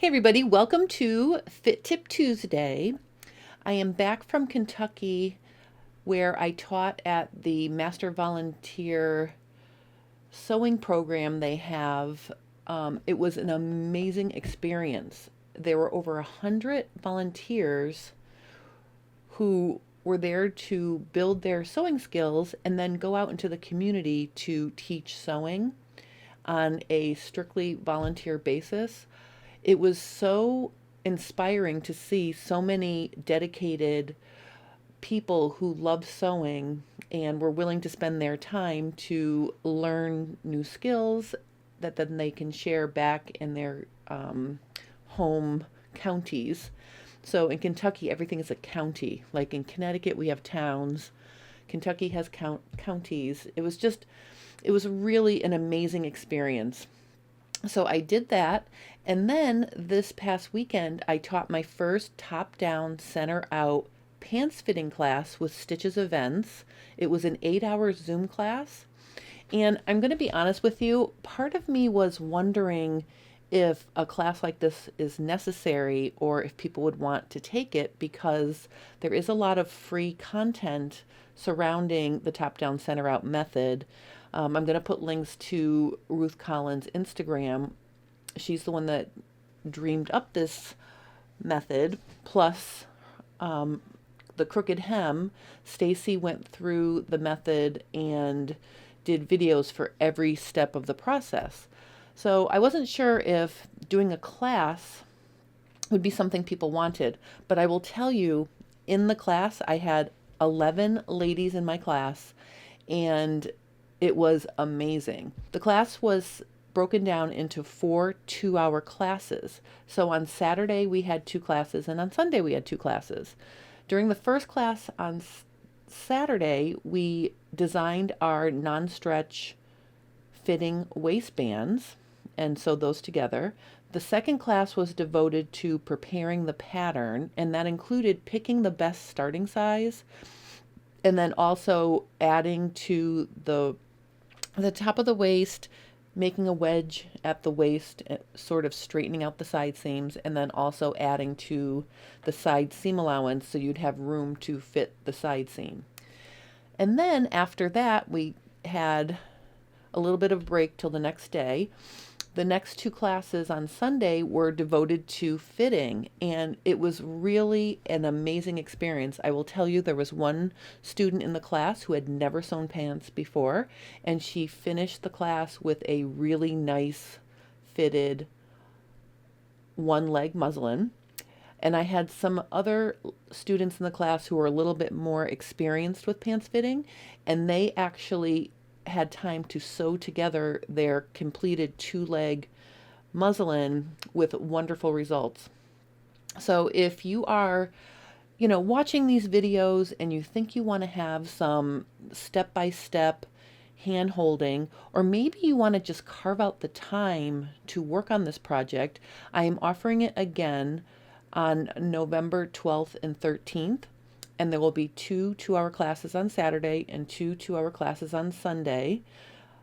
Hey everybody, welcome to Fit Tip Tuesday. I am back from Kentucky where I taught at the Master Volunteer sewing program they have. It was an amazing experience. There were over 100 volunteers who were there to build their sewing skills and then go out into the community to teach sewing on a strictly volunteer basis. It was so inspiring to see so many dedicated people who love sewing and were willing to spend their time to learn new skills that then they can share back in their home counties. So in Kentucky, everything is a county. Like in Connecticut, we have towns. Kentucky has counties. It was really an amazing experience. So I did that. And then this past weekend, I taught my first top down, center out pants fitting class with Stitches Events. It was an 8-hour Zoom class. And I'm going to be honest with you, part of me was wondering if a class like this is necessary or if people would want to take it because there is a lot of free content surrounding the top down, center out method. I'm going to put links to Ruth Collins' Instagram. She's the one that dreamed up this method. Plus, the crooked hem, Stacy went through the method and did videos for every step of the process. So I wasn't sure if doing a class would be something people wanted, but I will tell you, in the class, I had 11 ladies in my class, and it was amazing. The class was broken down into 4 2-hour classes. So on Saturday we had 2 classes, and on Sunday we had 2 classes. During the first class on Saturday, we designed our non-stretch fitting waistbands and sewed those together. The second class was devoted to preparing the pattern, and that included picking the best starting size and then also adding to the top of the waist, making a wedge at the waist, sort of straightening out the side seams, and then also adding to the side seam allowance so you'd have room to fit the side seam. And then after that, we had a little bit of break till the next day. The next 2 classes on Sunday were devoted to fitting, and it was really an amazing experience. I will tell you, there was one student in the class who had never sewn pants before, and she finished the class with a really nice fitted one-leg muslin. And I had some other students in the class who were a little bit more experienced with pants fitting, and they actually had time to sew together their completed 2-leg muslin with wonderful results. So if you are, watching these videos and you think you want to have some step-by-step hand holding, or maybe you want to just carve out the time to work on this project, I am offering it again on November 12th and 13th. And there will be 2 2-hour classes on Saturday and 2 2-hour classes on Sunday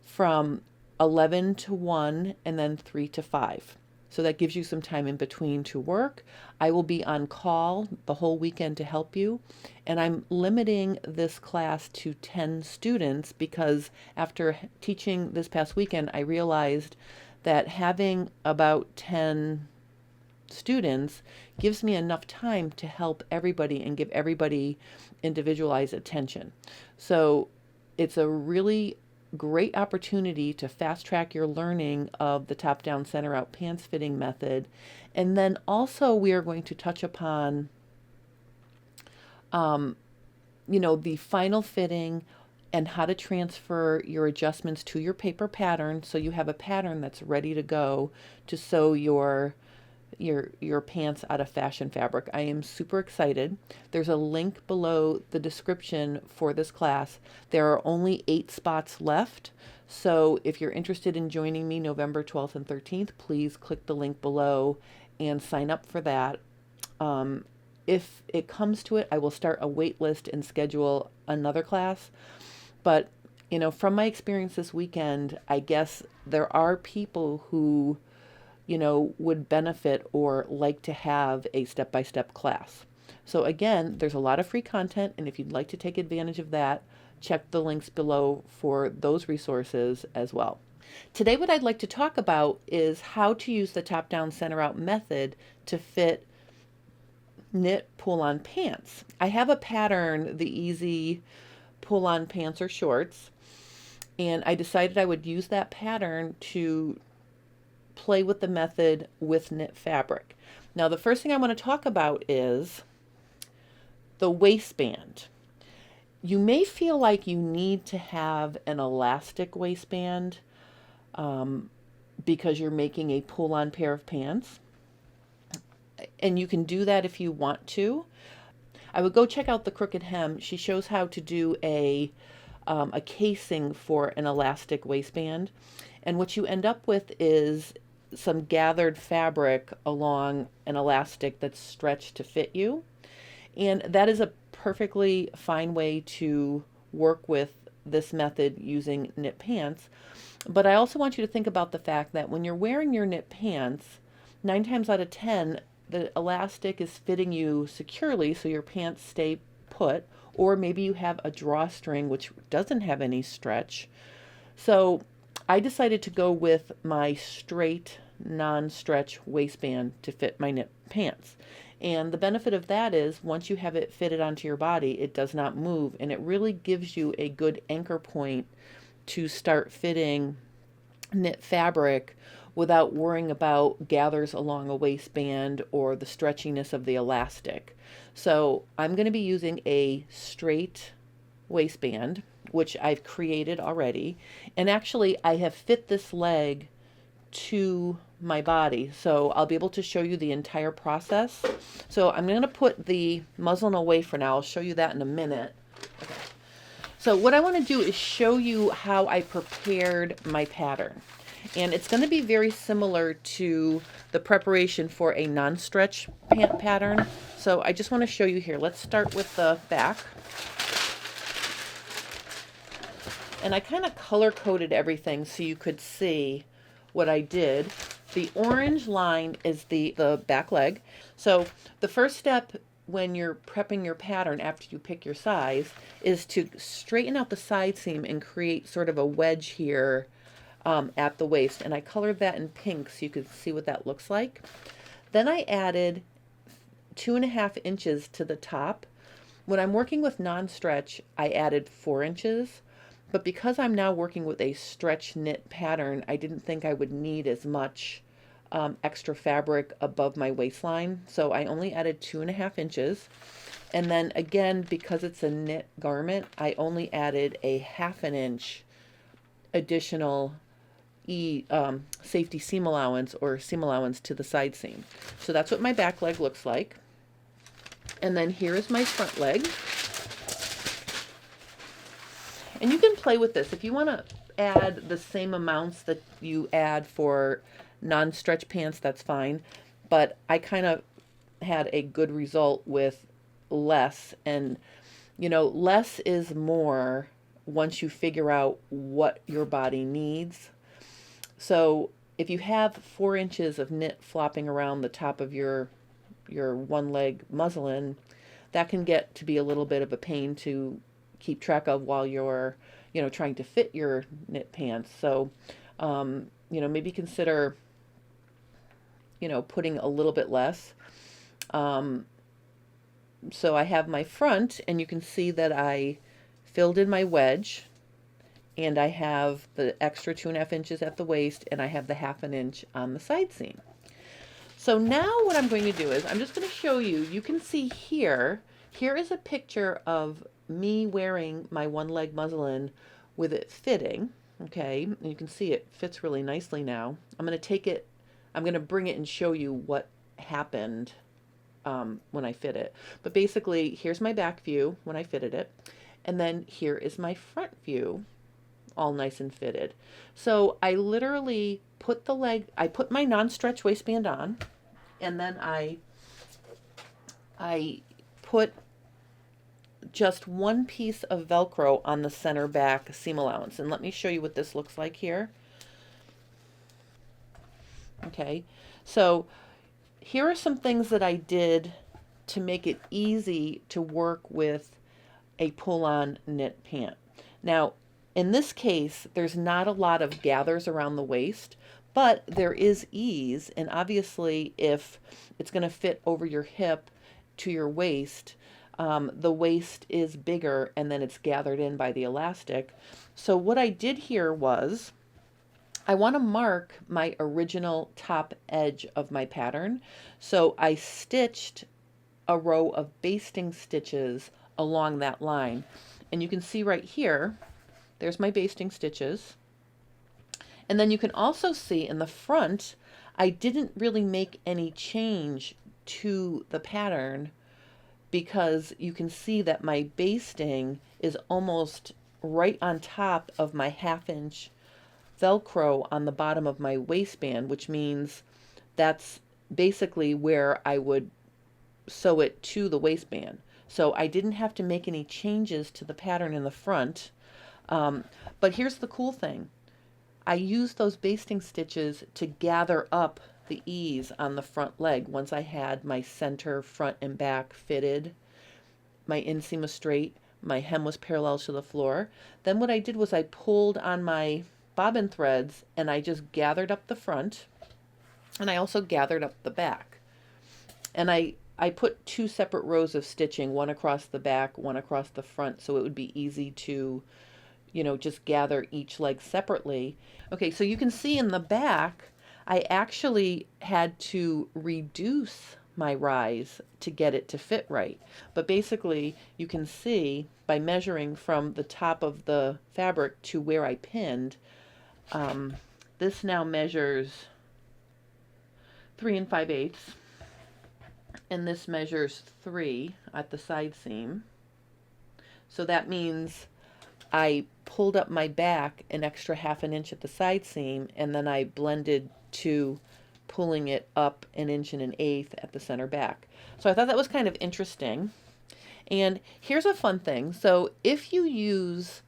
from 11 to 1 and then 3 to 5. So that gives you some time in between to work. I will be on call the whole weekend to help you. And I'm limiting this class to 10 students because after teaching this past weekend, I realized that having about 10 students gives me enough time to help everybody and give everybody individualized attention. So it's a really great opportunity to fast track your learning of the top down, center out pants fitting method. And then also we are going to touch upon the final fitting and how to transfer your adjustments to your paper pattern so you have a pattern that's ready to go to sew your pants out of fashion fabric. I am super excited. There's a link below the description for this class. There are only 8 spots left. So if you're interested in joining me November 12th and 13th, please click the link below and sign up for that. If it comes to it, I will start a wait list and schedule another class. But, from my experience this weekend, I guess there are people who would benefit or like to have a step-by-step class. So again, there's a lot of free content, and if you'd like to take advantage of that, check the links below for those resources as well. Today, what I'd like to talk about is how to use the top-down center-out method to fit knit pull-on pants. I have a pattern, the easy pull-on pants or shorts, and I decided I would use that pattern to play with the method with knit fabric. Now, the first thing I want to talk about is the waistband. You may feel like you need to have an elastic waistband because you're making a pull-on pair of pants. And you can do that if you want to. I would go check out the Crooked Hem. She shows how to do a casing for an elastic waistband. And what you end up with is some gathered fabric along an elastic that's stretched to fit you. And that is a perfectly fine way to work with this method using knit pants. But I also want you to think about the fact that when you're wearing your knit pants, 9 times out of 10, the elastic is fitting you securely so your pants stay put, or maybe you have a drawstring which doesn't have any stretch. So I decided to go with my straight non-stretch waistband to fit my knit pants. And the benefit of that is once you have it fitted onto your body, it does not move, and it really gives you a good anchor point to start fitting knit fabric without worrying about gathers along a waistband or the stretchiness of the elastic. So I'm going to be using a straight waistband, which I've created already. And actually, I have fit this leg to my body, so I'll be able to show you the entire process. So I'm going to put the muslin away for now. I'll show you that in a minute. Okay. So what I want to do is show you how I prepared my pattern. And it's going to be very similar to the preparation for a non-stretch pant pattern. So I just want to show you here. Let's start with the back. And I kind of color-coded everything so you could see what I did. The orange line is the back leg. So the first step when you're prepping your pattern after you pick your size is to straighten out the side seam and create sort of a wedge here at the waist. And I colored that in pink so you could see what that looks like. Then I added 2.5 inches to the top. When I'm working with non-stretch, I added 4 inches. But because I'm now working with a stretch knit pattern, I didn't think I would need as much extra fabric above my waistline. So I only added 2.5 inches. And then again, because it's a knit garment, I only added a 1/2 inch additional safety seam allowance or seam allowance to the side seam. So that's what my back leg looks like. And then here is my front leg. And you can play with this. If you want to add the same amounts that you add for non-stretch pants, that's fine. But I kind of had a good result with less. And, less is more once you figure out what your body needs. So if you have 4 inches of knit flopping around the top of your one leg muslin, that can get to be a little bit of a pain to keep track of while you're, trying to fit your knit pants. So, maybe consider, putting a little bit less. So I have my front, and you can see that I filled in my wedge, and I have the extra 2.5 inches at the waist, and I have the 1/2 inch on the side seam. So now what I'm going to do is I'm just going to show you, you can see here is a picture of me wearing my one leg muslin with it fitting, okay, and you can see it fits really nicely now. I'm going to bring it and show you what happened when I fit it. But basically, here's my back view when I fitted it, and then here is my front view, all nice and fitted. So I literally put I put my non-stretch waistband on, and then I put just one piece of Velcro on the center back seam allowance. And let me show you what this looks like here. Okay, so here are some things that I did to make it easy to work with a pull-on knit pant. Now, in this case, there's not a lot of gathers around the waist, but there is ease, and obviously if it's going to fit over your hip to your waist, the waist is bigger and then it's gathered in by the elastic. So what I did here was I want to mark my original top edge of my pattern. So I stitched a row of basting stitches along that line. And you can see right here, there's my basting stitches. And then you can also see in the front, I didn't really make any change to the pattern because you can see that my basting is almost right on top of my 1/2 inch Velcro on the bottom of my waistband, which means that's basically where I would sew it to the waistband. So I didn't have to make any changes to the pattern in the front. But here's the cool thing. I used those basting stitches to gather up the ease on the front leg once I had my center, front, and back fitted. My inseam was straight, my hem was parallel to the floor. Then what I did was I pulled on my bobbin threads and I just gathered up the front, and I also gathered up the back. And I put 2 separate rows of stitching, one across the back, one across the front, so it would be easy to, just gather each leg separately. Okay, so you can see in the back, I actually had to reduce my rise to get it to fit right. But basically, you can see by measuring from the top of the fabric to where I pinned, this now measures 3 5/8, and this measures 3 at the side seam. So that means I pulled up my back an extra 1/2 inch at the side seam, and then I blended to pulling it up 1 1/8 at the center back. So I thought that was kind of interesting. And here's a fun thing. So if you use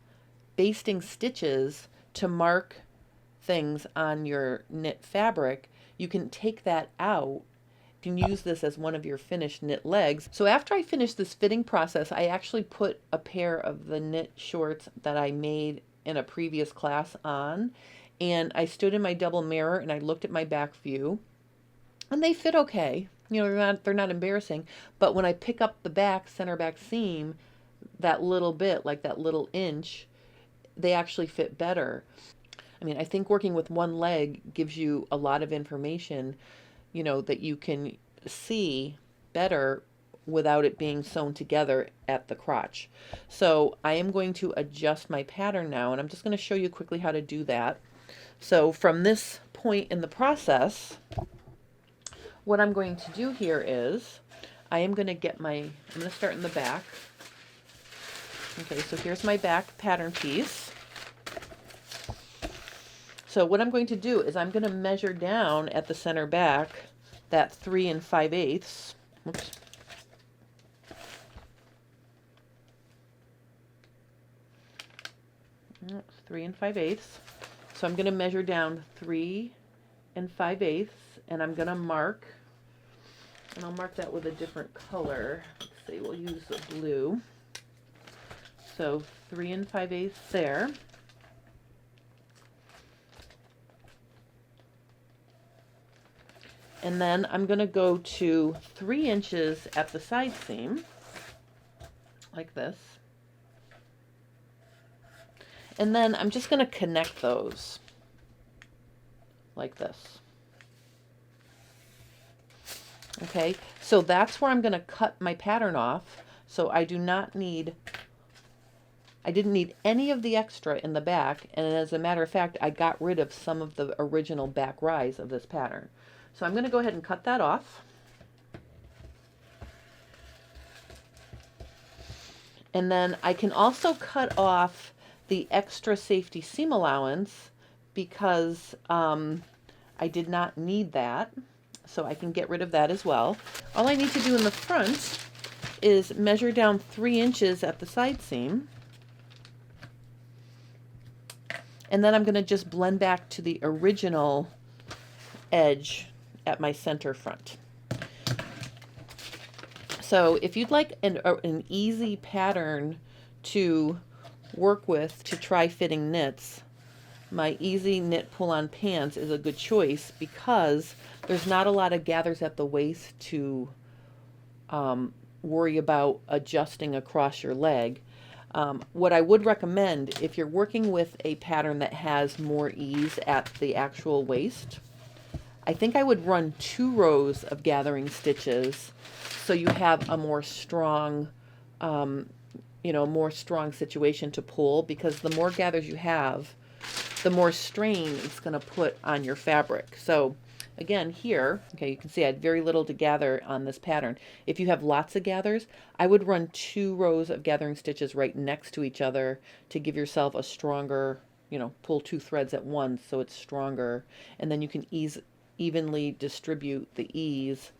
basting stitches to mark things on your knit fabric, you can take that out. You can use this as one of your finished knit legs. So after I finished this fitting process, I actually put a pair of the knit shorts that I made in a previous class on, and I stood in my double mirror and I looked at my back view, and they fit okay. They're not embarrassing, but when I pick up the back, center back seam, that little bit, like that little inch, they actually fit better. I mean, I think working with one leg gives you a lot of information, that you can see better without it being sewn together at the crotch. So I am going to adjust my pattern now, and I'm just going to show you quickly how to do that. So from this point in the process, what I'm going to do here is I'm going to start in the back. Okay, so here's my back pattern piece. So what I'm going to do is I'm going to measure down at the center back that 3 5/8. Oops. 3 5/8. So I'm going to measure down 3 5/8, and I'm going to mark, and I'll mark that with a different color. Let's see, we'll use the blue. So 3 5/8 there. And then I'm going to go to 3 inches at the side seam, like this. And then I'm just going to connect those, like this. Okay, so that's where I'm going to cut my pattern off. So I didn't need any of the extra in the back, and as a matter of fact, I got rid of some of the original back rise of this pattern. So I'm going to go ahead and cut that off. And then I can also cut off the extra safety seam allowance because I did not need that. So I can get rid of that as well. All I need to do in the front is measure down 3 inches at the side seam. And then I'm going to just blend back to the original edge at my center front. So if you'd like an easy pattern to work with to try fitting knits, my easy knit pull-on pants is a good choice because there's not a lot of gathers at the waist to worry about adjusting across your leg. What I would recommend, if you're working with a pattern that has more ease at the actual waist, I think I would run 2 rows of gathering stitches so you have a more strong, more strong situation to pull, because the more gathers you have, the more strain it's going to put on your fabric. So again, here, okay, you can see I had very little to gather on this pattern. If you have lots of gathers, I would run 2 rows of gathering stitches right next to each other to give yourself a stronger, pull 2 threads at once so it's stronger, and then you can evenly distribute the ease.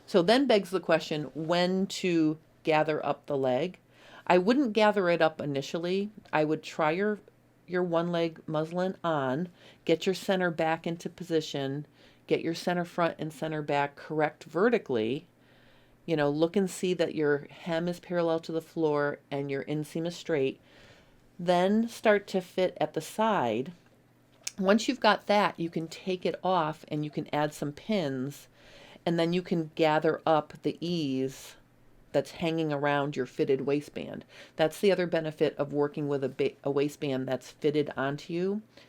So then begs the question when to gather up the leg. I wouldn't gather it up initially. I would try your one leg muslin on, get your center back into position, get your center front and center back correct vertically, look and see that your hem is parallel to the floor and your inseam is straight. Then start to fit at the side. Once you've got that, you can take it off and you can add some pins, and then you can gather up the ease that's hanging around your fitted waistband. That's the other benefit of working with a waistband that's fitted onto you.